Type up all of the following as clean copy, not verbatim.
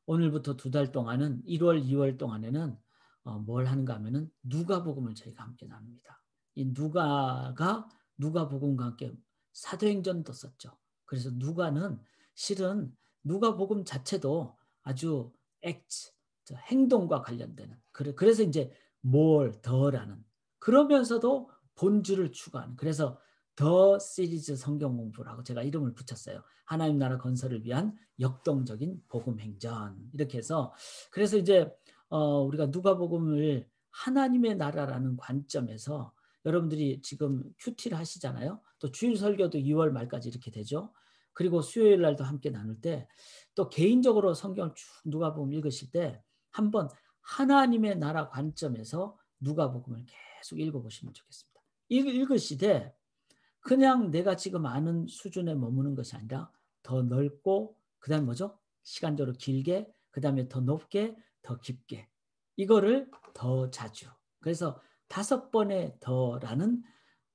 오늘부터 2달 동안은 1월, 2월 동안에는 뭘 하는가 하면은 누가복음을 저희가 함께 나눕니다. 이 누가가 누가복음과 함께 사도행전도 썼죠. 그래서 누가는 실은 누가복음 자체도 아주 액트, 행동과 관련되는, 그래서 이제 more 더라는, 그러면서도 본질을 추구하는, 그래서 더 시리즈 성경 공부라고 제가 이름을 붙였어요. 하나님 나라 건설을 위한 역동적인 복음 행전, 이렇게 해서. 그래서 이제 우리가 누가복음을 하나님의 나라라는 관점에서, 여러분들이 지금 큐티를 하시잖아요. 또 주일 설교도 2월 말까지 이렇게 되죠. 그리고 수요일 날도 함께 나눌 때, 또 개인적으로 성경을 쭉 누가복음 읽으실 때 한번 하나님의 나라 관점에서 누가복음을 계속 읽어보시면 좋겠습니다. 읽으시되 그냥 내가 지금 아는 수준에 머무는 것이 아니라 더 넓고, 그 다음에 뭐죠? 시간적으로 길게, 그 다음에 더 높게, 더 깊게, 이거를 더 자주, 그래서 5번의 더라는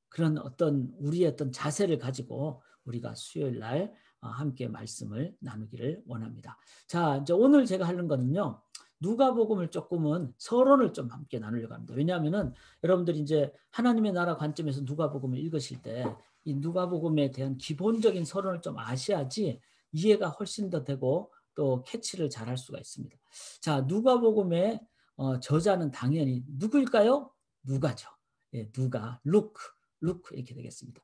그런 어떤 우리의 어떤 자세를 가지고 우리가 수요일 날 함께 말씀을 나누기를 원합니다. 자, 이제 오늘 제가 하는 거는요, 누가복음을 조금은 서론을 좀 함께 나누려고 합니다. 왜냐하면은 여러분들이 이제 하나님의 나라 관점에서 누가복음을 읽으실 때 이 누가복음에 대한 기본적인 서론을 좀 아셔야지 이해가 훨씬 더 되고 또 캐치를 잘할 수가 있습니다. 자, 누가복음의 저자는 당연히 누구일까요? 누가죠. 예, 누가, 루크 이렇게 되겠습니다.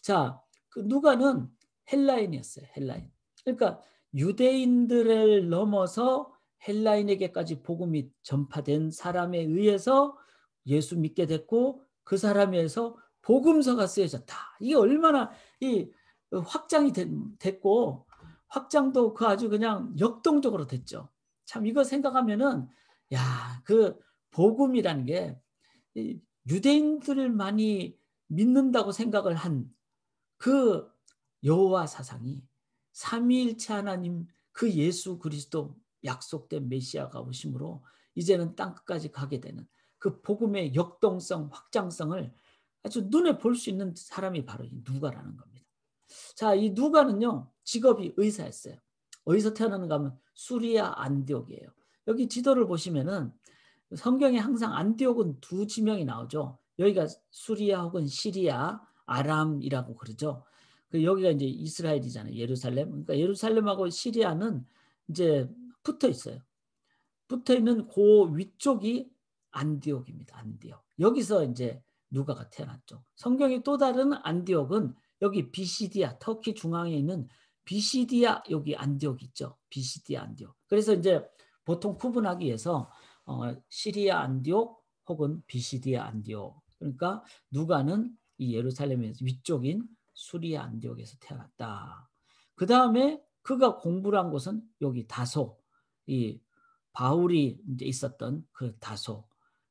자, 그 누가는 헬라인이었어요. 헬라인. 그러니까 유대인들을 넘어서 헬라인에게까지 복음이 전파된 사람에 의해서 예수 믿게 됐고, 그 사람에 의해서 복음서가 쓰여졌다. 이게 얼마나 이 확장이 됐고, 확장도 그 아주 그냥 역동적으로 됐죠. 참 이거 생각하면은, 야, 그 복음이라는 게 유대인들을 많이 믿는다고 생각을 한 그 여호와 사상이 삼위일체 하나님, 그 예수 그리스도 약속된 메시아가 오심으로 이제는 땅끝까지 가게 되는 그 복음의 역동성, 확장성을 아주 눈에 볼 수 있는 사람이 바로 이 누가라는 겁니다. 자, 이 누가는요, 직업이 의사였어요. 어디서 태어났는가 하면 수리아 안디옥이에요. 여기 지도를 보시면은 성경에 항상 안디옥은 2지명이 나오죠. 여기가 수리아 혹은 시리아, 아람이라고 그러죠. 여기가 이제 이스라엘이잖아요. 예루살렘. 그러니까 예루살렘하고 시리아는 이제 붙어 있어요. 붙어 있는 그 위쪽이 안디옥입니다. 안디옥. 여기서 이제 누가가 태어났죠. 성경의 또 다른 안디옥은 여기 비시디아, 터키 중앙에 있는 비시디아, 여기 안디옥 있죠. 비시디아 안디옥. 그래서 이제 보통 구분하기 위해서 시리아 안디옥 혹은 비시디아 안디옥. 그러니까 누가는 이 예루살렘의 위쪽인 수리아 안디옥에서 태어났다. 그 다음에 그가 공부를 한 곳은 여기 다소, 이 바울이 이제 있었던 그 다소,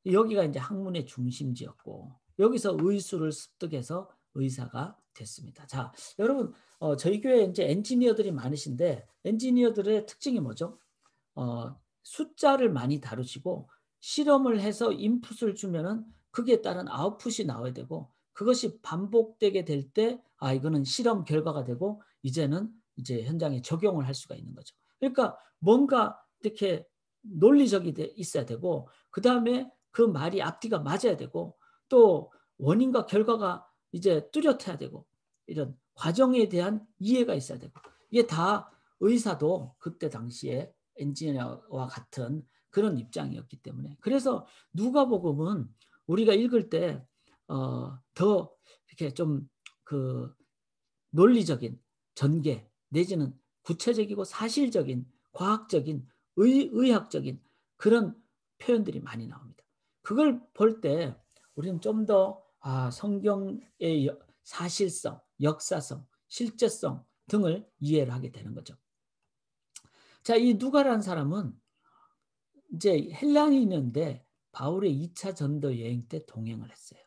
여기가 이제 학문의 중심지였고, 여기서 의수를 습득해서 의사가 됐습니다. 자, 여러분, 저희 교회 이제 엔지니어들이 많으신데 엔지니어들의 특징이 뭐죠? 숫자를 많이 다루시고 실험을 해서 인풋을 주면은 그게 따른 아웃풋이 나와야 되고, 그것이 반복되게 될 때 이거는 실험 결과가 되고 이제는 이제 현장에 적용을 할 수가 있는 거죠. 그러니까 뭔가 이렇게 논리적이 있어야 되고, 그 다음에 그 말이 앞뒤가 맞아야 되고, 또 원인과 결과가 이제 뚜렷해야 되고, 이런 과정에 대한 이해가 있어야 되고, 이게 다 의사도 그때 당시에 엔지니어와 같은 그런 입장이었기 때문에, 그래서 누가복음은 우리가 읽을 때 더 이렇게 좀 그 논리적인 전개 내지는 구체적이고 사실적인 과학적인 의학적인 그런 표현들이 많이 나옵니다. 그걸 볼 때 우리는 좀 더 성경의 사실성, 역사성, 실제성 등을 이해를 하게 되는 거죠. 자, 이 누가라는 사람은 이제 헬라인인데 바울의 2차 전도 여행 때 동행을 했어요.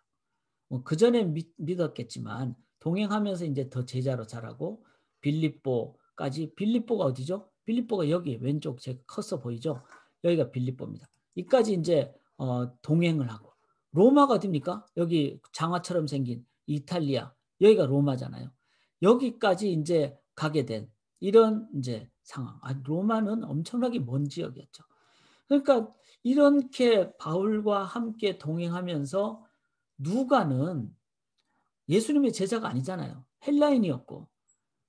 그 전에 믿었겠지만 동행하면서 이제 더 제자로 자라고, 빌립보까지. 빌립보가 어디죠? 빌립보가 여기 왼쪽 제 커서 보이죠? 여기가 빌립보입니다. 이까지 이제 동행을 하고, 로마가 어디입니까? 여기 장화처럼 생긴 이탈리아, 여기가 로마잖아요. 여기까지 이제 가게 된 이런 이제 상황. 로마는 엄청나게 먼 지역이었죠. 그러니까 이렇게 바울과 함께 동행하면서 누가는 예수님의 제자가 아니잖아요. 헬라인이었고.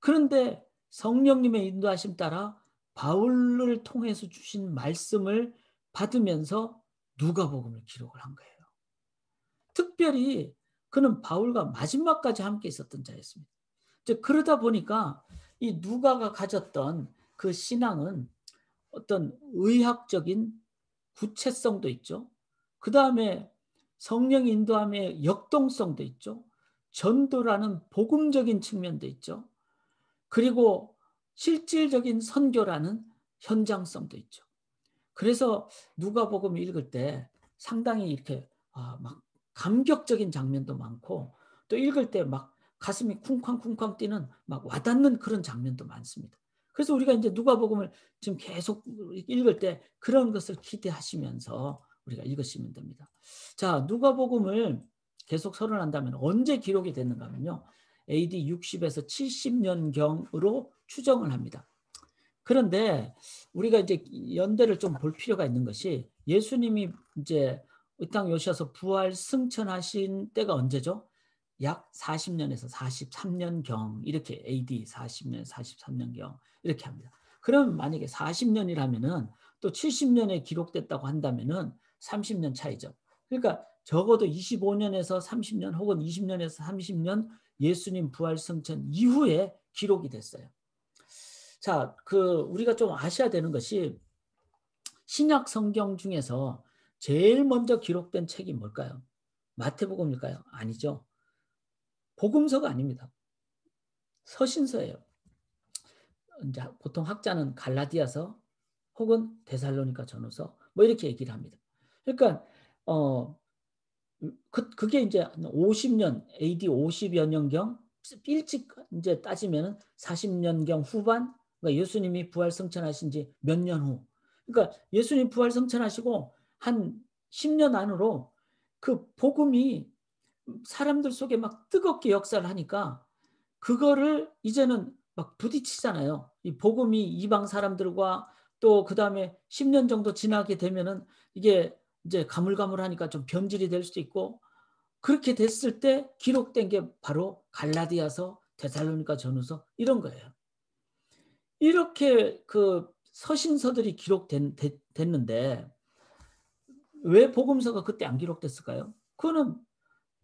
그런데 성령님의 인도하심 따라 바울을 통해서 주신 말씀을 받으면서 누가복음을 기록을 한 거예요. 특별히 그는 바울과 마지막까지 함께 있었던 자였습니다. 이제 그러다 보니까 이 누가가 가졌던 그 신앙은 어떤 의학적인 구체성도 있죠. 그 다음에 성령 인도함의 역동성도 있죠. 전도라는 복음적인 측면도 있죠. 그리고 실질적인 선교라는 현장성도 있죠. 그래서 누가복음 읽을 때 상당히 이렇게 막 감격적인 장면도 많고 또 읽을 때 막 가슴이 쿵쾅쿵쾅 뛰는 막 와닿는 그런 장면도 많습니다. 그래서 우리가 이제 누가복음을 지금 계속 읽을 때 그런 것을 기대하시면서 우리가 읽으시면 됩니다. 자, 누가복음을 계속 서론한다면 언제 기록이 됐는가 하면요. AD 60에서 70년경으로 추정을 합니다. 그런데 우리가 이제 연대를 좀 볼 필요가 있는 것이 예수님이 이제 이 땅에 오셔서 부활 승천하신 때가 언제죠? 약 40년에서 43년경 이렇게 AD 40년, 43년경 이렇게 합니다. 그럼 만약에 40년이라면은 또 70년에 기록됐다고 한다면은 30년 차이죠. 그러니까 적어도 25년에서 30년 혹은 20년에서 30년 예수님 부활 승천 이후에 기록이 됐어요. 자, 우리가 좀 아셔야 되는 것이 신약 성경 중에서 제일 먼저 기록된 책이 뭘까요? 마태복음일까요? 아니죠. 복음서가 아닙니다. 서신서예요. 이제 보통 학자는 갈라디아서 혹은 데살로니가 전후서 뭐 이렇게 얘기를 합니다. 그러니까 그게 이제 50년 AD 50여 년경 일찍 이제 따지면 40년경 후반 그러니까 예수님이 부활 승천하신 지 몇 년 후. 그러니까 예수님 부활 승천하시고 한 10년 안으로 그 복음이 사람들 속에 막 뜨겁게 역사를 하니까 그거를 이제는 막 부딪히잖아요. 이 복음이 이방 사람들과 또 그다음에 10년 정도 지나게 되면은 이게 이제 가물가물하니까 좀 변질이 될 수도 있고 그렇게 됐을 때 기록된 게 바로 갈라디아서, 데살로니가 전후서 이런 거예요. 이렇게 그 서신서들이 됐는데 왜 복음서가 그때 안 기록됐을까요? 그거는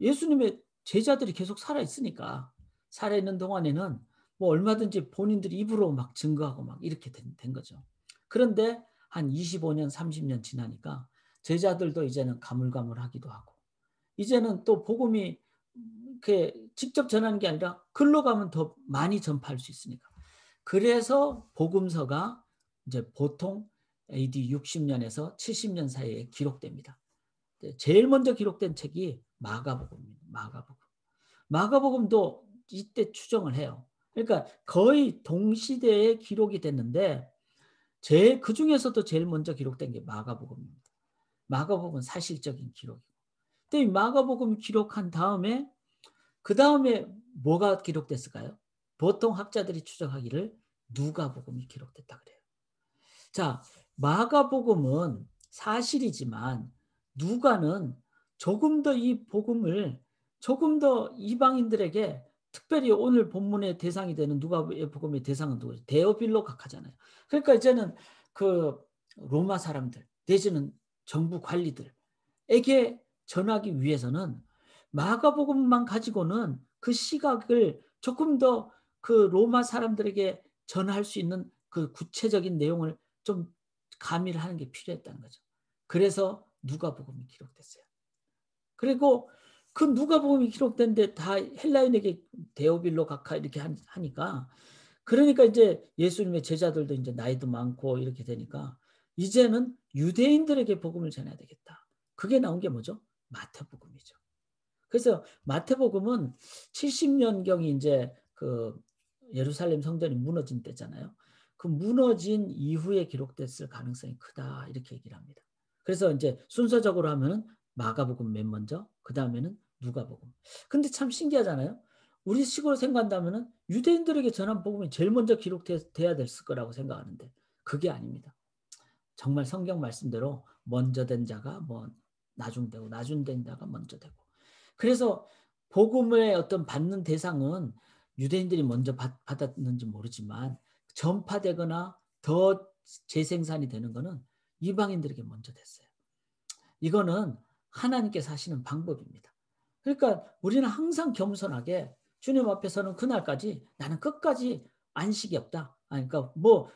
예수님의 제자들이 계속 살아 있으니까 살아 있는 동안에는 뭐 얼마든지 본인들이 입으로 막 증거하고 막 이렇게 된 거죠. 그런데 한 25년, 30년 지나니까 제자들도 이제는 가물가물하기도 하고 이제는 또 복음이 이렇게 직접 전하는 게 아니라 글로 가면 더 많이 전파할 수 있으니까. 그래서 복음서가 이제 보통 AD 60년에서 70년 사이에 기록됩니다. 제일 먼저 기록된 책이 마가복음입니다. 마가복음. 마가복음도 이때 추정을 해요. 그러니까 거의 동시대에 기록이 됐는데 그 중에서도 제일 먼저 기록된 게 마가복음입니다. 마가복음은 사실적인 기록이고. 근데 이 마가복음 기록한 다음에 그 다음에 뭐가 기록됐을까요? 보통 학자들이 추정하기를 누가복음이 기록됐다 그래요. 자, 마가복음은 사실이지만 누가는 조금 더 이 복음을 조금 더 이방인들에게 특별히 오늘 본문의 대상이 되는 누가복음의 대상은 누구죠? 데오빌로 각하잖아요. 그러니까 이제는 그 로마 사람들 내지는 정부 관리들에게 전하기 위해서는 마가복음만 가지고는 그 시각을 조금 더 그 로마 사람들에게 전할 수 있는 그 구체적인 내용을 좀 가미를 하는 게 필요했다는 거죠. 그래서 누가복음이 기록됐어요. 그리고 그 누가복음이 기록된데 다 헬라인에게 데오빌로 각하 이렇게 하니까 그러니까 이제 예수님의 제자들도 이제 나이도 많고 이렇게 되니까 이제는 유대인들에게 복음을 전해야 되겠다. 그게 나온 게 뭐죠? 마태복음이죠. 그래서 마태복음은 70년경이 이제 그 예루살렘 성전이 무너진 때잖아요. 그 무너진 이후에 기록됐을 가능성이 크다 이렇게 얘기를 합니다. 그래서 이제 순서적으로 하면은 마가복음 맨 먼저, 그 다음에는 누가복음. 근데 참 신기하잖아요. 우리 식으로 생각한다면은 유대인들에게 전한 복음이 제일 먼저 기록돼야 됐을 거라고 생각하는데 그게 아닙니다. 정말 성경 말씀대로 먼저 된 자가 뭐 나중되고 나중된 자가 먼저 되고. 그래서 복음의 어떤 받는 대상은 유대인들이 먼저 받았는지 모르지만 전파되거나 더 재생산이 되는 거는 이방인들에게 먼저 됐어요. 이거는 하나님께서 하시는 방법입니다. 그러니까 우리는 항상 겸손하게 주님 앞에서는 그날까지 나는 끝까지 안식이 없다. 그러니까 뭐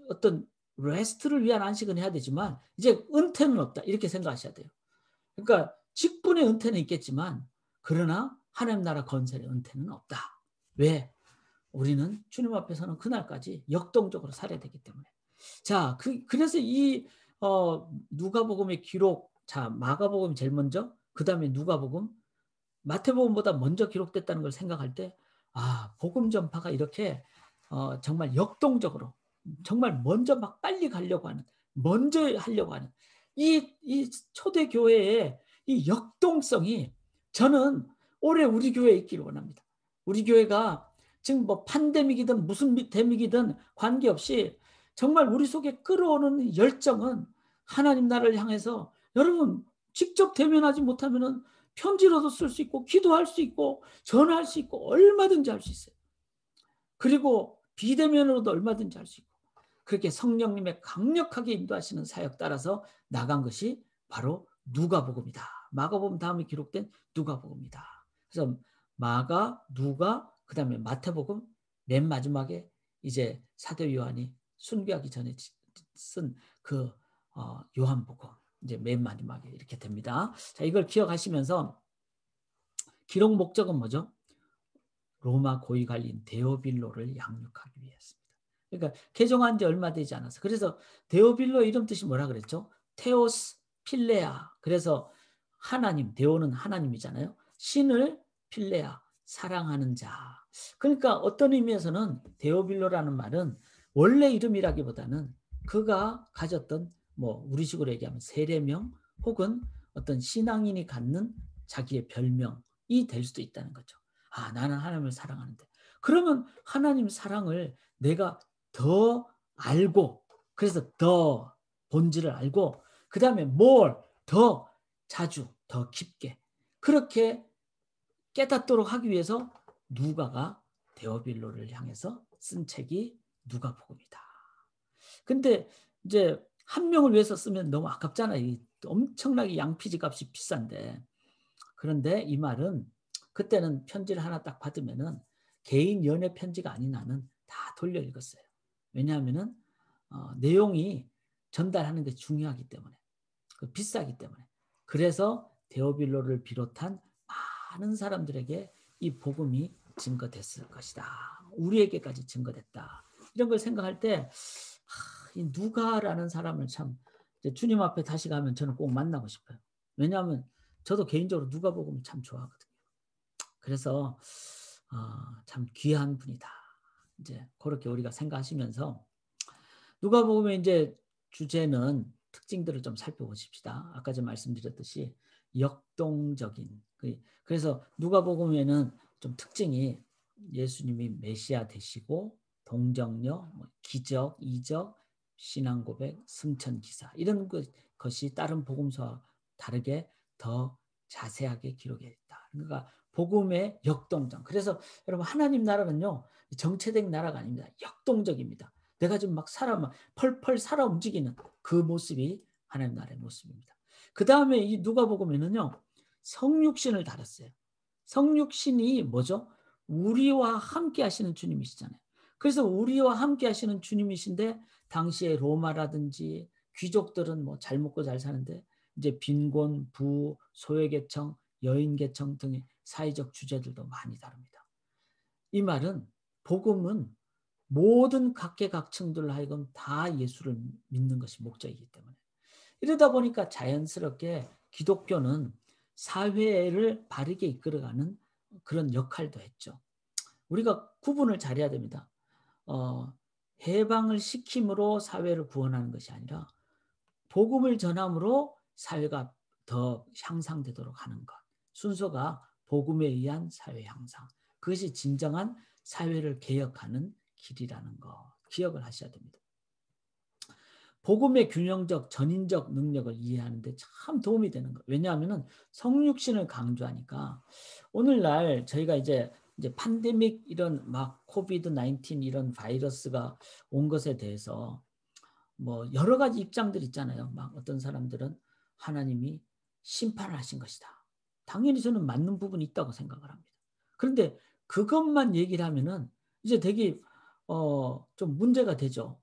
어떤 레스트를 위한 안식은 해야 되지만 이제 은퇴는 없다. 이렇게 생각하셔야 돼요. 그러니까 직분의 은퇴는 있겠지만 그러나 하나님 나라 건설의 은퇴는 없다. 왜? 우리는 주님 앞에서는 그날까지 역동적으로 살아야 되기 때문에. 자, 그래서 이 누가복음의 기록, 자 마가복음이 제일 먼저, 그 다음에 누가복음, 마태복음보다 먼저 기록됐다는 걸 생각할 때, 복음 전파가 이렇게 정말 역동적으로, 정말 먼저 막 빨리 가려고 하는, 먼저 하려고 하는 이 초대 교회의 이 역동성이 저는 올해 우리 교회에 있기를 원합니다. 우리 교회가 지금 뭐 팬데믹이든 무슨 데믹이든 관계없이 정말 우리 속에 끌어오는 열정은 하나님 나라를 향해서, 여러분 직접 대면하지 못하면은 편지로도 쓸 수 있고 기도할 수 있고 전화할 수 있고 얼마든지 할 수 있어요. 그리고 비대면으로도 얼마든지 할 수 있고, 그렇게 성령님의 강력하게 인도하시는 사역 따라서 나간 것이 바로 누가복음이다. 마가복음 다음에 기록된 누가복음이다. 그래서 마가, 누가, 그 다음에 마태복음, 맨 마지막에 이제 사도 요한이 순교하기 전에 쓴 그 요한복음, 이제 맨 마지막에 이렇게 됩니다. 자, 이걸 기억하시면서 기록 목적은 뭐죠? 로마 고위 관리인 데오빌로를 양육하기 위해서입니다. 그러니까 개종한 지 얼마 되지 않아서. 그래서 데오빌로 이름 뜻이 뭐라 그랬죠? 테오스 필레아. 그래서 하나님, 데오는 하나님이잖아요. 신을 필레아, 사랑하는 자. 그러니까 어떤 의미에서는 데오빌로라는 말은 원래 이름이라기보다는 그가 가졌던 뭐 우리식으로 얘기하면 세례명 혹은 어떤 신앙인이 갖는 자기의 별명이 될 수도 있다는 거죠. 나는 하나님을 사랑하는데. 그러면 하나님 사랑을 내가 더 알고, 그래서 더 본질을 알고, 그 다음에 뭘 더 자주, 더 깊게 그렇게 깨닫도록 하기 위해서 누가가 데오빌로를 향해서 쓴 책이 누가복음이다. 근데 이제 한 명을 위해서 쓰면 너무 아깝잖아요. 엄청나게 양피지 값이 비싼데. 그런데 이 말은 그때는 편지를 하나 딱 받으면은 개인 연애 편지가 아닌 한은 다 돌려 읽었어요. 왜냐하면은 내용이 전달하는 게 중요하기 때문에, 비싸기 때문에. 그래서 데오빌로를 비롯한 많은 사람들에게 이 복음이 증거됐을 것이다. 우리에게까지 증거됐다. 이런 걸 생각할 때 이 누가라는 사람을 참 주님 앞에 다시 가면 저는 꼭 만나고 싶어요. 왜냐하면 저도 개인적으로 누가복음을 참 좋아하거든요. 그래서 참 귀한 분이다. 이제 그렇게 우리가 생각하시면서 누가복음의 이제 주제는 특징들을 좀 살펴보십시다. 아까 전 말씀드렸듯이 역동적인. 그래서 누가복음에는 좀 특징이 예수님이 메시아 되시고 동정녀, 기적, 이적, 신앙 고백, 승천 기사 이런 것이 다른 복음서와 다르게 더 자세하게 기록해 있다. 그러니까 복음의 역동적. 그래서 여러분 하나님 나라는요 정체된 나라가 아닙니다. 역동적입니다. 내가 지금 막 펄펄 살아 움직이는 그 모습이 하나님 나라의 모습입니다. 그 다음에 이 누가복음에는요 성육신을 다뤘어요. 성육신이 뭐죠? 우리와 함께 하시는 주님이시잖아요. 그래서 우리와 함께 하시는 주님이신데 당시에 로마라든지 귀족들은 뭐 잘 먹고 잘 사는데 이제 빈곤, 부, 소외계층, 여인계층 등의 사회적 주제들도 많이 다릅니다. 이 말은 복음은 모든 각계각층들로 하여금 다 예수를 믿는 것이 목적이기 때문에, 이러다 보니까 자연스럽게 기독교는 사회를 바르게 이끌어가는 그런 역할도 했죠. 우리가 구분을 잘해야 됩니다. 해방을 시킴으로 사회를 구원하는 것이 아니라 복음을 전함으로 사회가 더 향상되도록 하는 것. 순서가 복음에 의한 사회 향상, 그것이 진정한 사회를 개혁하는 길이라는 거 기억을 하셔야 됩니다. 복음의 균형적 전인적 능력을 이해하는 데 참 도움이 되는 거예요. 왜냐하면 성육신을 강조하니까 오늘날 저희가 이제 팬데믹 이런 막 코비드 19 이런 바이러스가 온 것에 대해서 뭐 여러 가지 입장들 있잖아요. 막 어떤 사람들은 하나님이 심판을 하신 것이다. 당연히 저는 맞는 부분이 있다고 생각을 합니다. 그런데 그것만 얘기를 하면은 이제 되게 좀 문제가 되죠.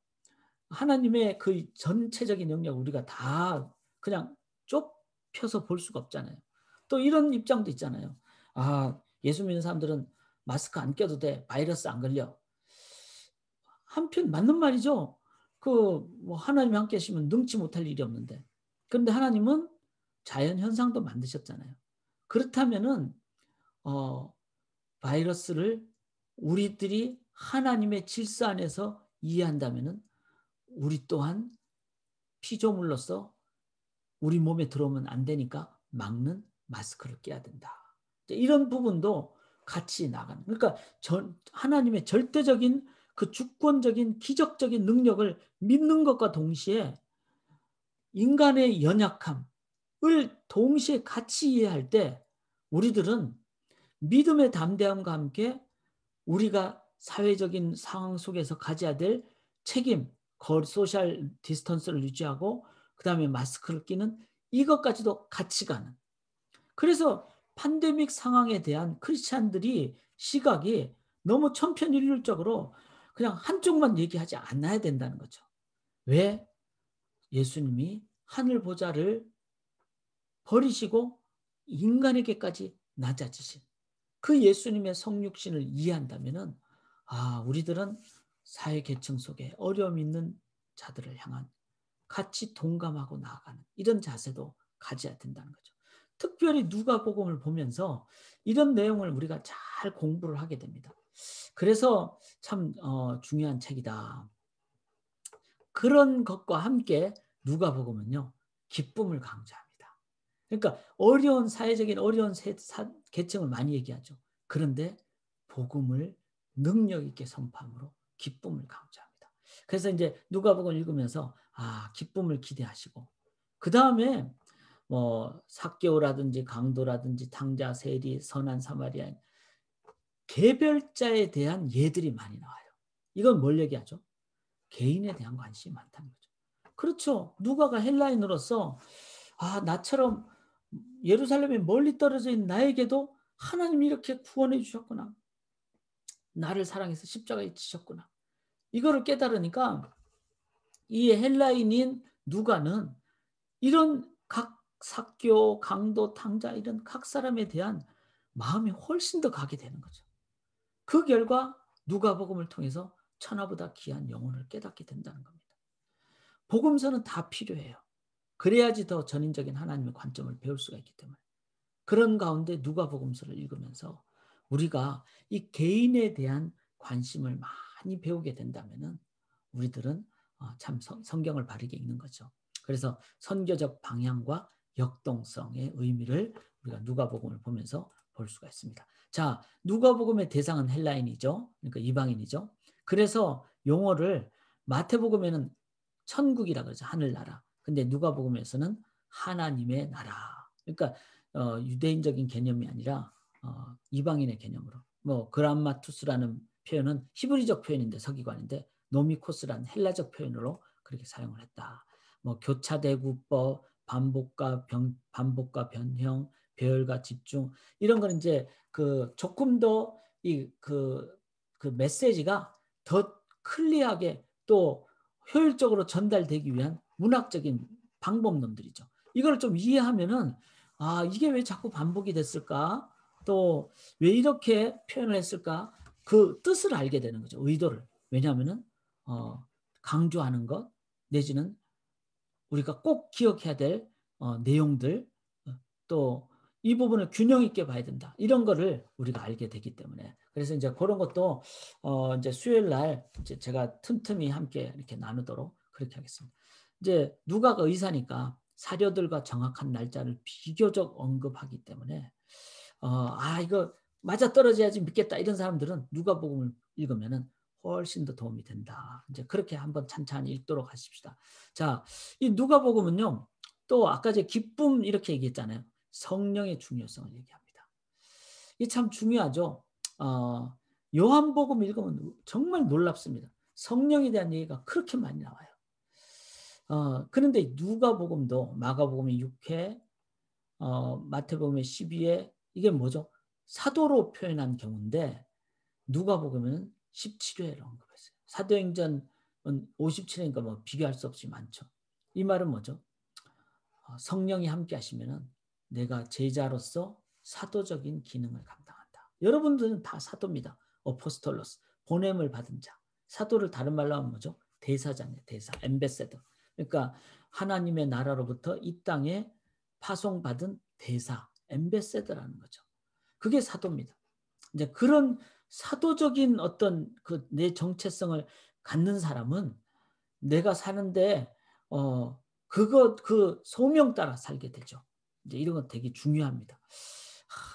하나님의 그 전체적인 영역 우리가 다 그냥 좁혀서 볼 수가 없잖아요. 또 이런 입장도 있잖아요. 아, 예수 믿는 사람들은 마스크 안 껴도 돼. 바이러스 안 걸려. 한편 맞는 말이죠. 그 뭐 하나님 함께 하시면 능치 못할 일이 없는데. 그런데 하나님은 자연 현상도 만드셨잖아요. 그렇다면은 어 바이러스를 우리들이 하나님의 질서 안에서 이해한다면은 우리 또한 피조물로서 우리 몸에 들어오면 안 되니까 막는 마스크를 껴야 된다. 이런 부분도 같이 나가는. 그러니까 하나님의 절대적인 그 주권적인 기적적인 능력을 믿는 것과 동시에 인간의 연약함을 동시에 같이 이해할 때 우리들은 믿음의 담대함과 함께 우리가 사회적인 상황 속에서 가져야 될 책임, 소셜 디스턴스를 유지하고 그다음에 마스크를 끼는 이것까지도 같이 가는. 그래서 팬데믹 상황에 대한 크리스찬들이 시각이 너무 천편일률적으로 그냥 한쪽만 얘기하지 않아야 된다는 거죠. 왜? 예수님이 하늘 보좌를 버리시고 인간에게까지 낮아지신 그 예수님의 성육신을 이해한다면은 우리들은 사회 계층 속에 어려움 있는 자들을 향한 같이 동감하고 나아가는 이런 자세도 가져야 된다는 거죠. 특별히 누가복음을 보면서 이런 내용을 우리가 잘 공부를 하게 됩니다. 그래서 참 중요한 책이다. 그런 것과 함께 누가복음은요. 기쁨을 강조합니다. 그러니까 어려운 사회적인 어려운 계층을 많이 얘기하죠. 그런데 복음을 능력 있게 선포함으로 기쁨을 강조합니다. 그래서 이제 누가복음을 읽으면서 기쁨을 기대하시고 그 다음에 뭐 삭개오라든지 강도라든지 탕자, 세리, 선한 사마리아인 개별자에 대한 예들이 많이 나와요. 이건 뭘 얘기하죠? 개인에 대한 관심이 많다는 거죠. 그렇죠. 누가가 헬라인으로서 나처럼 예루살렘에 멀리 떨어져 있는 나에게도 하나님이 이렇게 구원해 주셨구나. 나를 사랑해서 십자가에 지셨구나. 이거를 깨달으니까 이 헬라인인 누가는 이런 각 삭교, 강도, 탕자 이런 각 사람에 대한 마음이 훨씬 더 가게 되는 거죠. 그 결과 누가복음을 통해서 천하보다 귀한 영혼을 깨닫게 된다는 겁니다. 복음서는 다 필요해요. 그래야지 더 전인적인 하나님의 관점을 배울 수가 있기 때문에. 그런 가운데 누가복음서를 읽으면서 우리가 이 개인에 대한 관심을 많이 배우게 된다면은 우리들은 참 성경을 바르게 읽는 거죠. 그래서 선교적 방향과 역동성의 의미를 우리가 누가복음을 보면서 볼 수가 있습니다. 자, 누가복음의 대상은 헬라인이죠. 그러니까 이방인이죠. 그래서 용어를 마태복음에는 천국이라 그러죠. 하늘나라. 근데 누가복음에서는 하나님의 나라. 그러니까 유대인적인 개념이 아니라 이방인의 개념으로. 뭐 그람마투스라는 표현은 히브리적 표현인데 서기관인데 노미코스라는 헬라적 표현으로 그렇게 사용을 했다. 뭐 교차대구법, 반복과 변형, 배열과 집중 이런 거는 이제 그 조금 더 그 메시지가 더 클리어하게 또 효율적으로 전달되기 위한 문학적인 방법론들이죠. 이걸 좀 이해하면은 이게 왜 자꾸 반복이 됐을까? 또 왜 이렇게 표현을 했을까? 그 뜻을 알게 되는 거죠. 의도를. 왜냐하면은 강조하는 것 내지는 우리가 꼭 기억해야 될 내용들 또 이 부분을 균형 있게 봐야 된다. 이런 거를 우리가 알게 되기 때문에 그래서 이제 그런 것도 이제 수요일 날 이제 제가 틈틈이 함께 이렇게 나누도록 그렇게 하겠습니다. 이제 누가가 의사니까 사료들과 정확한 날짜를 비교적 언급하기 때문에 이거 맞아 떨어져야지 믿겠다 이런 사람들은 누가복음을 읽으면은 훨씬 더 도움이 된다. 이제 그렇게 한번 찬찬히 읽도록 하십시다. 자, 이 누가복음은요. 또 아까 제 기쁨 이렇게 얘기했잖아요. 성령의 중요성을 얘기합니다. 이게 참 중요하죠. 요한복음 읽으면 정말 놀랍습니다. 성령에 대한 얘기가 그렇게 많이 나와요. 그런데 누가복음도 마가복음이 6회, 마태복음의 12회 이게 뭐죠? 사도로 표현한 경우인데 누가복음은 17회를 언급했어요. 사도행전은 57회니까 뭐 비교할 수 없이 많죠. 이 말은 뭐죠? 성령이 함께 하시면은 내가 제자로서 사도적인 기능을 감당한다. 여러분들은 다 사도입니다. 어포스톨로스, 보냄을 받은 자. 사도를 다른 말로 하면 뭐죠? 대사자네, 대사, 엠베세더. 그러니까 하나님의 나라로부터 이 땅에 파송받은 대사, 엠베세더라는 거죠. 그게 사도입니다. 이제 그런 사도적인 어떤 그 내 정체성을 갖는 사람은 내가 사는데 그 소명 따라 살게 되죠. 이제 이런 거 되게 중요합니다.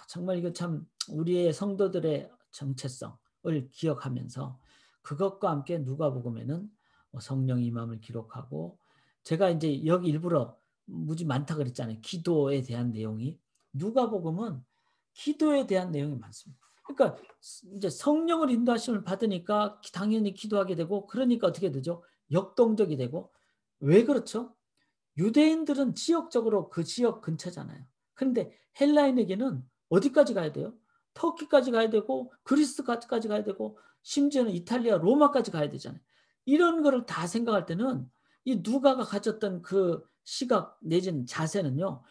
정말 이거 참 우리의 성도들의 정체성을 기억하면서 그것과 함께 누가복음에는 성령 임함을 기록하고 제가 이제 여기 일부러 무지 많다 그랬잖아요. 기도에 대한 내용이 누가복음은 기도에 대한 내용이 많습니다. 그러니까 이제 성령을 인도하심을 받으니까 당연히 기도하게 되고 그러니까 어떻게 되죠? 역동적이 되고 왜 그렇죠? 유대인들은 지역적으로 그 지역 근처잖아요. 그런데 헬라인에게는 어디까지 가야 돼요? 터키까지 가야 되고 그리스까지 가야 되고 심지어는 이탈리아 로마까지 가야 되잖아요. 이런 거를 다 생각할 때는 이 누가가 가졌던 그 시각 내지는 자세는요.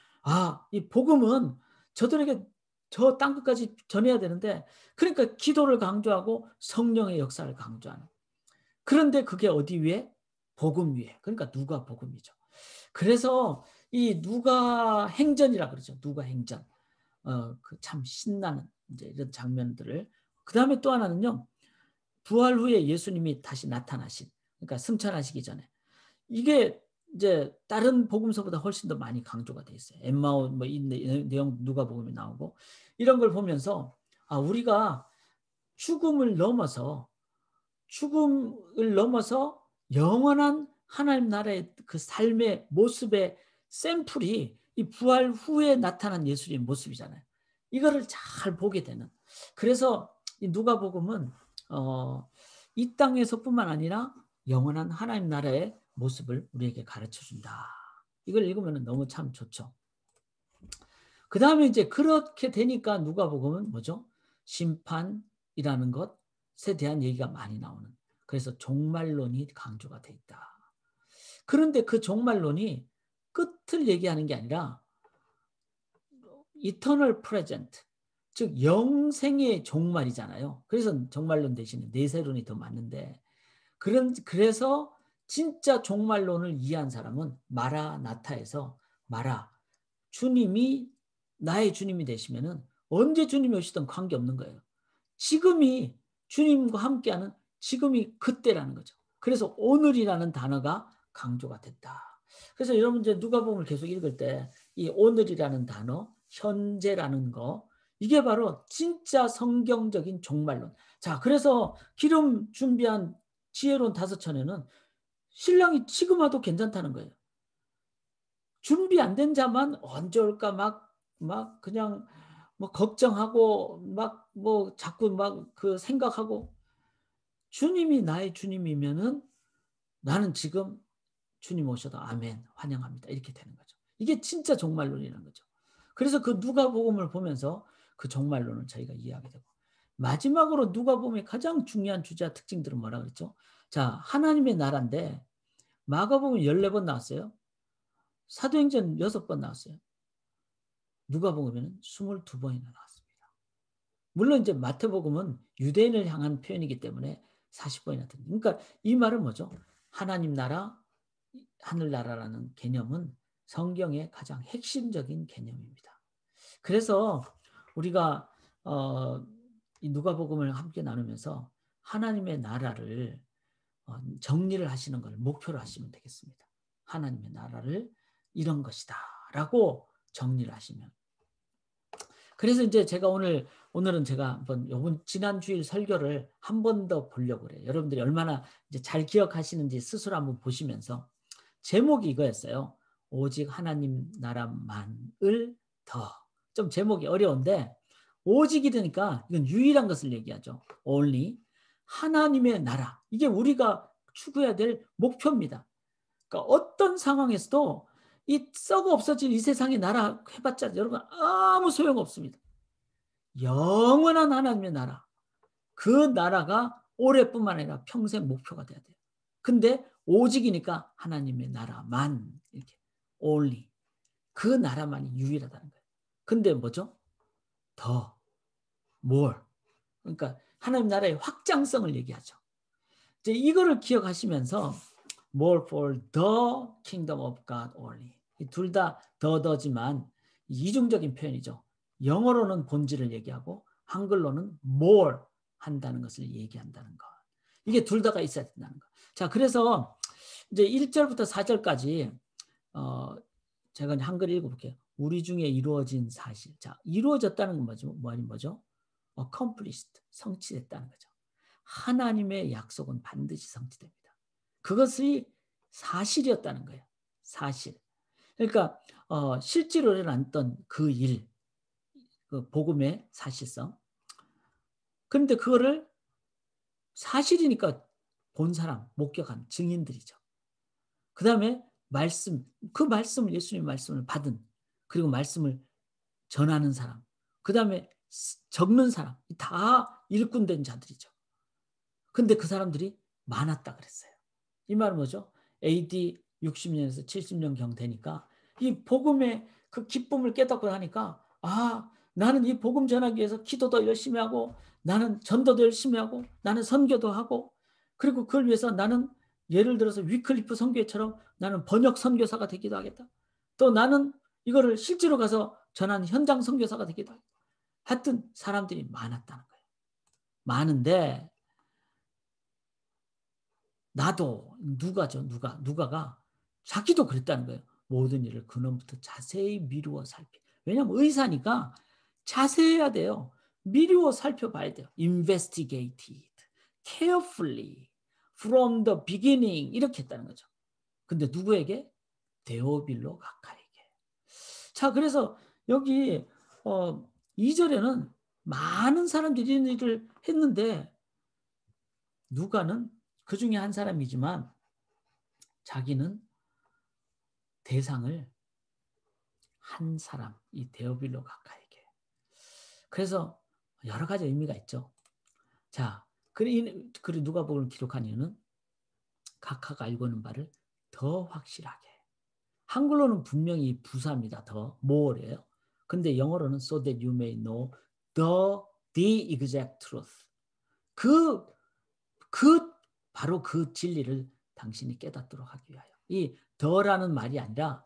이 복음은 저들에게 저 땅끝까지 전해야 되는데 그러니까 기도를 강조하고 성령의 역사를 강조하는. 그런데 그게 어디 위에? 복음 위에. 그러니까 누가 복음이죠. 그래서 이 누가 행전이라 그러죠. 누가 행전. 그 참 신나는 이제 이런 장면들을. 그다음에 또 하나는요. 부활 후에 예수님이 다시 나타나신. 그러니까 승천하시기 전에. 이게 이제 다른 복음서보다 훨씬 더 많이 강조가 돼 있어요. 엠마오 뭐 이 내용 누가복음에 나오고 이런 걸 보면서 우리가 죽음을 넘어서 영원한 하나님 나라의 그 삶의 모습의 샘플이 이 부활 후에 나타난 예수님의 모습이잖아요. 이거를 잘 보게 되는. 그래서 이 누가복음은 이 땅에서뿐만 아니라 영원한 하나님 나라의 모습을 우리에게 가르쳐 준다. 이걸 읽으면 너무 참 좋죠. 그 다음에 이제 그렇게 되니까 누가복음은 뭐죠? 심판이라는 것에 대한 얘기가 많이 나오는. 그래서 종말론이 강조가 돼 있다. 그런데 그 종말론이 끝을 얘기하는 게 아니라 eternal present, 즉 영생의 종말이잖아요. 그래서 종말론 대신에 내세론이 더 맞는데 그래서 진짜 종말론을 이해한 사람은 마라나타에서 주님이 나의 주님이 되시면은 언제 주님이 오시든 관계없는 거예요. 지금이 주님과 함께하는 지금이 그때라는 거죠. 그래서 오늘이라는 단어가 강조가 됐다. 그래서 여러분 이제 누가복음을 계속 읽을 때 이 오늘이라는 단어, 현재라는 거 이게 바로 진짜 성경적인 종말론. 자, 그래서 기름 준비한 지혜로운 다섯천에는 신랑이 지금 와도 괜찮다는 거예요. 준비 안 된 자만 언제 올까 막 그냥 뭐 걱정하고 막 뭐 자꾸 막 그 생각하고 주님이 나의 주님이면은 나는 지금 주님 오셔도 아멘 환영합니다. 이렇게 되는 거죠. 이게 진짜 종말론이라는 거죠. 그래서 그 누가복음을 보면서 그 종말론을 저희가 이해하게 되고 마지막으로 누가복음의 가장 중요한 주제와 특징들은 뭐라 그랬죠? 자, 하나님의 나라인데 마가복음 14번 나왔어요. 사도행전 6번 나왔어요. 누가복음에는 22번이나 나왔습니다. 물론 이제 마태복음은 유대인을 향한 표현이기 때문에 40번이나 듭니다. 그러니까 이 말은 뭐죠? 하나님 나라, 하늘나라라는 개념은 성경의 가장 핵심적인 개념입니다. 그래서 우리가 이 누가복음을 함께 나누면서 하나님의 나라를 정리를 하시는 걸 목표로 하시면 되겠습니다. 하나님의 나라를 이런 것이다 라고 정리를 하시면 그래서 이제 제가 오늘은 제가 한번 요번 지난 주일 설교를 한 번 더 보려고 그래요. 여러분들이 얼마나 이제 잘 기억하시는지 스스로 한번 보시면서 제목이 이거였어요. 오직 하나님 나라만을 더. 좀 제목이 어려운데 오직이니까 이건 유일한 것을 얘기하죠. only 하나님의 나라. 이게 우리가 추구해야 될 목표입니다. 그러니까 어떤 상황에서도 이 썩어 없어질 이 세상의 나라 해봤자 여러분 아무 소용 없습니다. 영원한 하나님의 나라. 그 나라가 올해뿐만 아니라 평생 목표가 돼야 돼요. 근데 오직이니까 하나님의 나라만 이렇게 only 그 나라만이 유일하다는 거예요. 근데 뭐죠? 더 more 그러니까 하나님 나라의 확장성을 얘기하죠. 이제 이거를 기억하시면서 more for the kingdom of God only. 둘 다 더지만 이중적인 표현이죠. 영어로는 본질을 얘기하고 한글로는 more 한다는 것을 얘기한다는 것. 이게 둘 다가 있어야 된다는 것. 자, 그래서 이제 1절부터 4절까지 제가 한글 읽어볼게요. 우리 중에 이루어진 사실. 자, 이루어졌다는 건 뭐죠? accomplished, 성취됐다는 거죠. 하나님의 약속은 반드시 성취됩니다. 그것이 사실이었다는 거예요. 사실. 그러니까 실제로 일어났던 그 일, 그 복음의 사실성. 그런데 그거를 사실이니까 본 사람, 목격한 증인들이죠. 그 다음에 그 말씀을 예수님의 말씀을 받은 그리고 말씀을 전하는 사람, 그 다음에 적는 사람, 다 일꾼된 자들이죠. 근데 그 사람들이 많았다 그랬어요. 이 말은 뭐죠? AD 60년에서 70년경 되니까 이 복음의 그 기쁨을 깨닫고 하니까 나는 이 복음 전하기 위해서 기도도 열심히 하고 나는 전도도 열심히 하고 나는 선교도 하고 그리고 그걸 위해서 나는 예를 들어서 위클리프 선교회처럼 나는 번역 선교사가 되기도 하겠다. 또 나는 이거를 실제로 가서 전하는 현장 선교사가 되기도 하겠다. 하여튼 사람들이 많았다는 거예요. 많은데 나도 누가가 자기도 그랬다는 거예요. 모든 일을 근원부터 자세히 미루어 살피. 왜냐하면 의사니까 자세해야 돼요. 미루어 살펴봐야 돼요. investigated, carefully, from the beginning 이렇게 했다는 거죠. 근데 누구에게? 데오빌로 각하에게. 자, 그래서 여기 2절에는 많은 사람들이 이런 일을 했는데 누가는 그 중에 한 사람이지만 자기는 대상을 한 사람, 이 데오빌로 각하에게. 그래서 여러 가지 의미가 있죠. 자, 그리고 누가복음을 기록한 이유는 각하가 알고 있는 바를 더 확실하게. 한글로는 분명히 부사입니다. 더, more예요. 근데 영어로는 so that you may know the exact truth. 바로 그 진리를 당신이 깨닫도록 하기 위하여. 이 더라는 말이 아니라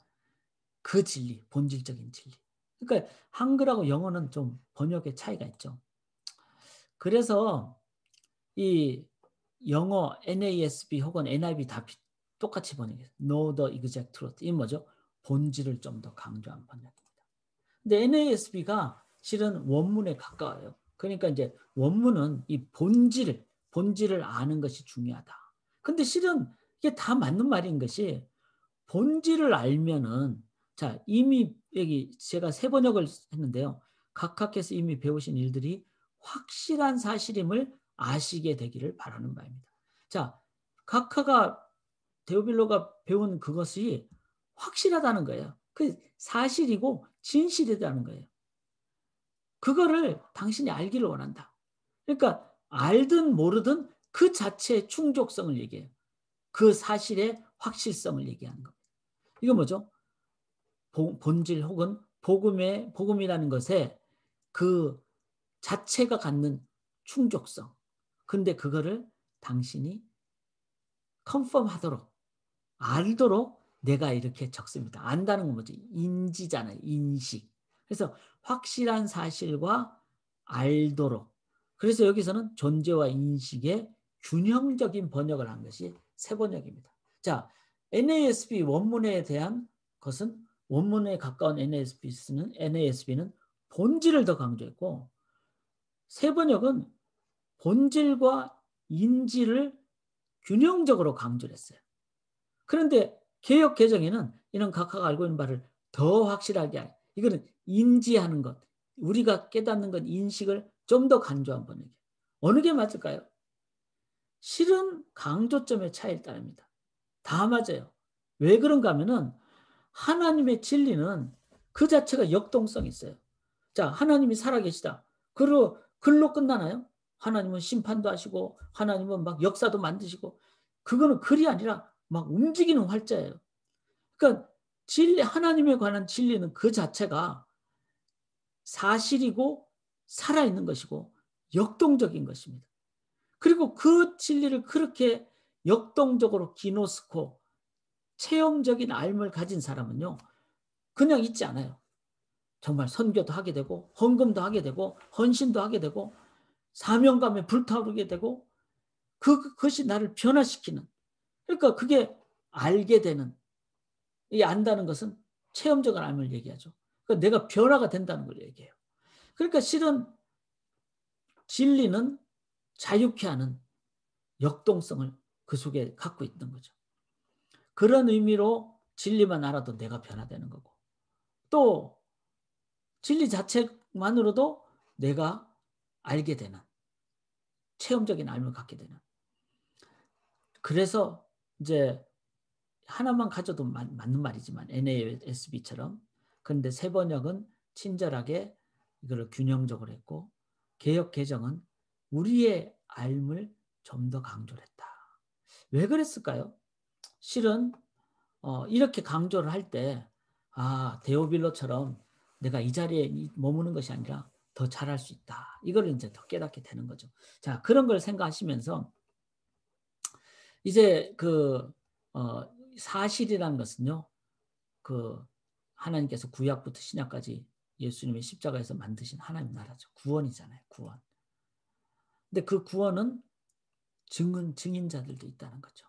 그 진리, 본질적인 진리. 그러니까 한글하고 영어는 좀 번역의 차이가 있죠. 그래서 이 영어 NASB 혹은 NIV 다 똑같이 번역해요. Know the exact truth. 이 뭐죠? 본질을 좀 더 강조한 번역입니다. 근데 NASB가 실은 원문에 가까워요. 그러니까 이제 원문은 이 본질을 아는 것이 중요하다. 근데 실은 이게 다 맞는 말인 것이 본질을 알면은 자 이미 여기 제가 세 번역을 했는데요. 각하께서 이미 배우신 일들이 확실한 사실임을 아시게 되기를 바라는 바입니다. 자, 각하가 데오빌로가 배운 그것이 확실하다는 거예요. 그 사실이고 진실이라는 거예요. 그거를 당신이 알기를 원한다. 그러니까 알든 모르든 그 자체의 충족성을 얘기해요. 그 사실의 확실성을 얘기하는 겁니다. 이거 뭐죠? 본질 혹은 복음이라는 것에 그 자체가 갖는 충족성. 근데 그거를 당신이 컨펌하도록 알도록 내가 이렇게 적습니다. 안다는 건 뭐죠? 인지잖아요. 인식. 그래서 확실한 사실과 알도록. 그래서 여기서는 존재와 인식의 균형적인 번역을 한 것이 새 번역입니다. 자, NASB 원문에 대한 것은 원문에 가까운 NASB는 본질을 더 강조했고, 세 번역은 본질과 인지를 균형적으로 강조를 했어요. 그런데 개역 개정에는 이런 각하가 알고 있는 바를 더 확실하게, 이거는 인지하는 것, 우리가 깨닫는 것, 인식을 좀 더 강조한 번역이에요. 어느 게 맞을까요? 실은 강조점의 차이를 따릅니다. 다 맞아요. 왜 그런가 하면은 하나님의 진리는 그 자체가 역동성이 있어요. 자, 하나님이 살아계시다. 글로 끝나나요? 하나님은 심판도 하시고 하나님은 막 역사도 만드시고, 그거는 글이 아니라 막 움직이는 활자예요. 그러니까 진리, 하나님에 관한 진리는 그 자체가 사실이고 살아있는 것이고 역동적인 것입니다. 그리고 그 진리를 그렇게 역동적으로 기노스코, 체험적인 알을 가진 사람은요, 그냥 있지 않아요. 정말 선교도 하게 되고 헌금도 하게 되고 헌신도 하게 되고 사명감에 불타오르게 되고, 그것이 나를 변화시키는, 그러니까 그게 알게 되는, 이 안다는 것은 체험적인 알을 얘기하죠. 그러니까 내가 변화가 된다는 걸 얘기해요. 그러니까 실은 진리는 자유케 하는 역동성을 그 속에 갖고 있는 거죠. 그런 의미로 진리만 알아도 내가 변화되는 거고, 또 진리 자체만으로도 내가 알게 되는, 체험적인 알을 갖게 되는. 그래서 이제 하나만 가져도 맞는 말이지만 NASB처럼, 그런데 세 번역은 친절하게 이걸 균형적으로 했고, 개역 개정은 우리의 알을 좀 더 강조를 했다. 왜 그랬을까요? 실은 이렇게 강조를 할 때, 데오빌로처럼 내가 이 자리에 머무는 것이 아니라 더 잘할 수 있다, 이걸 이제 더 깨닫게 되는 거죠. 자, 그런 걸 생각하시면서 이제 사실이라는 것은요, 그 하나님께서 구약부터 신약까지 예수님의 십자가에서 만드신 하나님 나라죠. 구원이잖아요. 구원. 근데 그 구원은 증인자들도 있다는 거죠.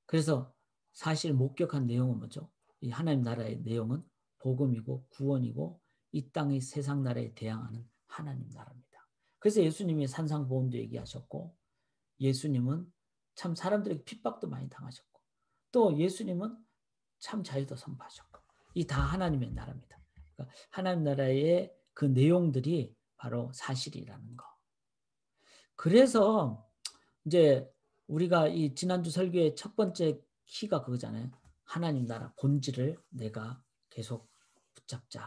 그래서 사실 목격한 내용은 뭐죠? 이 하나님 나라의 내용은 복음이고 구원이고 이 땅의 세상 나라에 대항하는 하나님 나라입니다. 그래서 예수님이 산상보험도 얘기하셨고, 예수님은 참 사람들에게 핍박도 많이 당하셨고, 또 예수님은 참 자유도 선포하셨고, 이 다 하나님의 나라입니다. 그러니까 하나님 나라의 그 내용들이 바로 사실이라는 거. 그래서 이제 우리가 이 지난주 설교의 첫 번째 키가 그거잖아요. 하나님 나라 본질을 내가 계속 붙잡자.